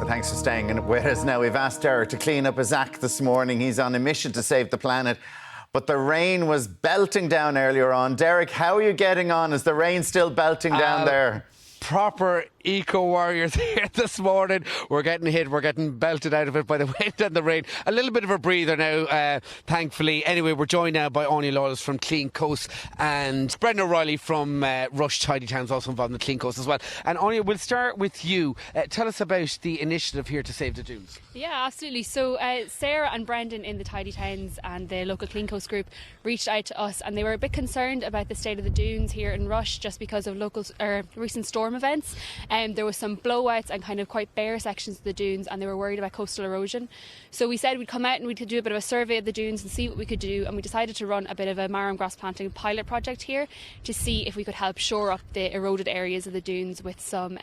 Thanks for staying with us. Now, we've asked Derek to clean up his act this morning. He's on a mission to save the planet. But the rain was belting down earlier on. Derek, how are you getting on? Is the rain still belting down there? Proper eco warriors here this morning. We're getting hit, we're getting belted out of it by the wind and the rain. A little bit of a breather now, thankfully. Anyway, we're joined now by Anya Lawless from Clean Coast and Brendan O'Reilly from Rush Tidy Towns, also involved in the Clean Coast as well. And Anya, we'll start with you. Tell us about the initiative here to save the dunes. Yeah, absolutely. So Sarah and Brendan in the Tidy Towns and the local Clean Coast group reached out to us, and they were a bit concerned about the state of the dunes here in Rush just because of local recent storm events. There was some blowouts and kind of quite bare sections of the dunes, and they were worried about coastal erosion. So we said we'd come out and we could do a bit of a survey of the dunes and see what we could do, and we decided to run a bit of a marram grass planting pilot project here to see if we could help shore up the eroded areas of the dunes with some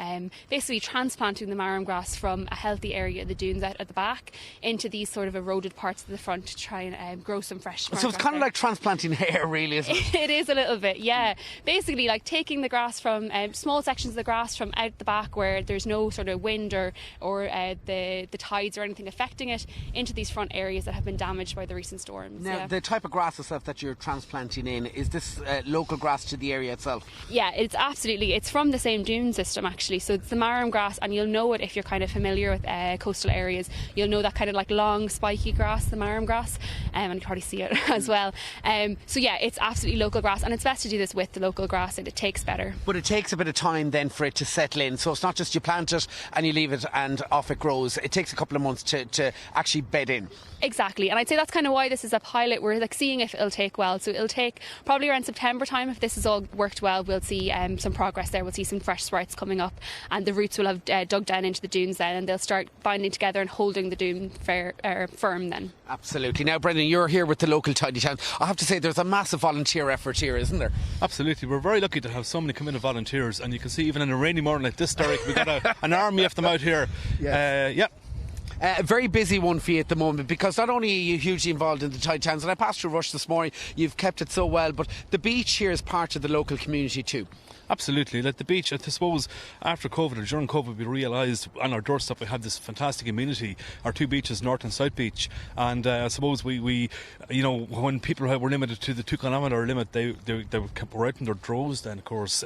basically transplanting the marram grass from a healthy area of the dunes out at the back into these sort of eroded parts of the front to try and grow some fresh. So it's kind of like transplanting hair, really, isn't it? It is a little bit, yeah. Basically, like taking the grass from small sections of the grass from out the back where there's no sort of wind or the tides or anything affecting it into these front areas that have been damaged by the recent storms. Now, the type of grass itself that you're transplanting in, is this local grass to the area itself? Yeah, it's from the same dune system actually. So it's the marram grass, and you'll know it if you're kind of familiar with coastal areas. You'll know that kind of like long spiky grass, the marram grass, and you probably see it as well. So yeah, it's absolutely local grass, and it's best to do this with the local grass, and it takes better. But it takes a bit of time then for it to settle in. So it's not just you plant it and you leave it and off it grows. It takes a couple of months to actually bed in. Exactly, and I'd say that's kind of why this is a pilot. We're like seeing if it'll take well. So it'll take probably around September time. If this has all worked well, we'll see some progress there. We'll see some fresh sprouts coming up, and the roots will have dug down into the dunes then, and they'll start binding together and holding the dune firm then. Absolutely. Now, Brendan, you're here with the local Tidy Town. I have to say there's a massive volunteer effort here, isn't there? Absolutely. We're very lucky to have so many come in as volunteers, and you can see even in a rainy morning like this, Derek, we've got an army of them out here. Yes. A very busy one for you at the moment, because not only are you hugely involved in the Tidy Towns, and I passed through Rush this morning, you've kept it so well, but the beach here is part of the local community too. Absolutely. Like the beach, I suppose after COVID or during COVID, we realised on our doorstep we had this fantastic amenity, our two beaches, North and South Beach, and I suppose we you know, when people were limited to the 2 kilometre limit, they were out in their droves then, of course,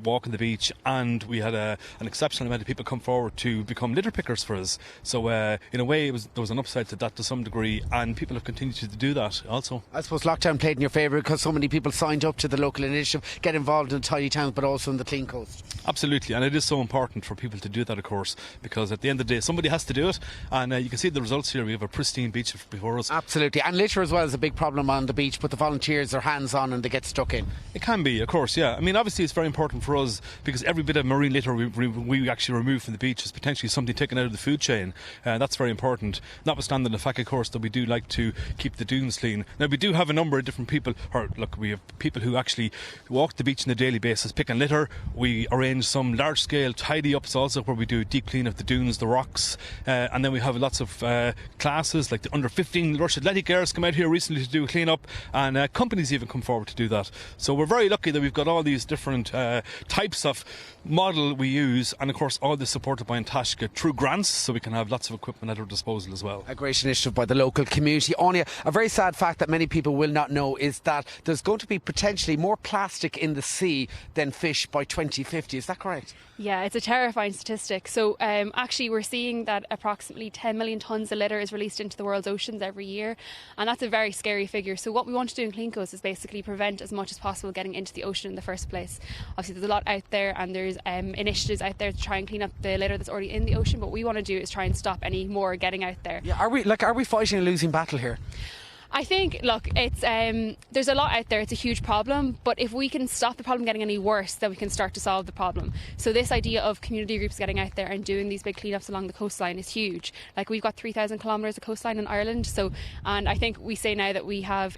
walking the beach, and we had an exceptional amount of people come forward to become litter pickers for us. So in a way there was an upside to that to some degree, and people have continued to do that also. I suppose lockdown played in your favour because so many people signed up to the local initiative, get involved in Tidy Town, but also in the Clean Coast. Absolutely, and it is so important for people to do that, of course, because at the end of the day somebody has to do it, and you can see the results here. We have a pristine beach before us. Absolutely, and litter as well is a big problem on the beach, but the volunteers are hands on and they get stuck in. It can be, of course, yeah. I mean, obviously it's very important for us because every bit of marine litter we actually remove from the beach is potentially something taken out of the food chain. That's very important, notwithstanding the fact, of course, that we do like to keep the dunes clean. Now, we do have a number of different people, we have people who actually walk the beach on a daily basis picking litter. We arrange some large scale tidy ups also, where we do deep clean of the dunes, the rocks, and then we have lots of classes like the under 15 Rush Athletic Girls come out here recently to do a clean up, and companies even come forward to do that. So we're very lucky that we've got all these different types of model we use, and of course all this supported by Antashka through grants, so we can have lots of equipment at our disposal as well. A great initiative by the local community. Anya, a very sad fact that many people will not know is that there's going to be potentially more plastic in the sea than fish by 2050. Is that correct? Yeah, it's a terrifying statistic. So actually we're seeing that approximately 10 million tonnes of litter is released into the world's oceans every year, and that's a very scary figure. So what we want to do in Clean Coast is basically prevent as much as possible getting into the ocean in the first place. Obviously there's a lot out there, and there's initiatives out there to try and clean up the litter that's already in the ocean, but what we want to do is try and stop any more getting out there. Yeah, are we fighting a losing battle here? I think, look, it's there's a lot out there. It's a huge problem, but if we can stop the problem getting any worse, then we can start to solve the problem. So this idea of community groups getting out there and doing these big cleanups along the coastline is huge. Like, we've got 3,000 kilometres of coastline in Ireland, and I think we say now that we have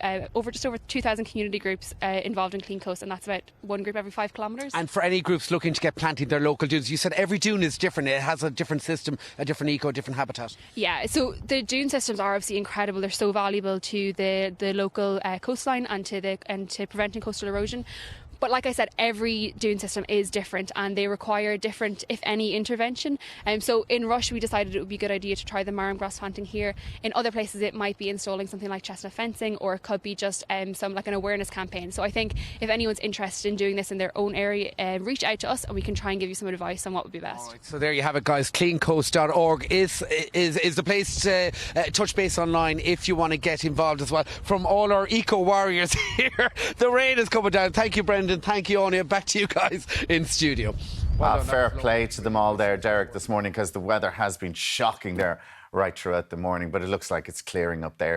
just over 2,000 community groups involved in Clean Coast, and that's about one group every 5 kilometres. And for any groups looking to get planting their local dunes, you said every dune is different. It has a different system, a different eco, different habitat. Yeah, so the dune systems are obviously incredible. They're so valuable to the local coastline and to preventing coastal erosion. But like I said, every dune system is different and they require different, if any, intervention. So in Rush, we decided it would be a good idea to try the marram grass planting here. In other places, it might be installing something like chestnut fencing, or it could be just some like an awareness campaign. So I think if anyone's interested in doing this in their own area, reach out to us and we can try and give you some advice on what would be best. Right, so there you have it, guys. Cleancoast.org is the place to touch base online if you want to get involved as well. From all our eco warriors here, the rain is coming down. Thank you, Brendan. Thank you, Anya. Back to you guys in studio. Wow, fair play to them all there, Derek, this morning, because the weather has been shocking there right throughout the morning, but it looks like it's clearing up there.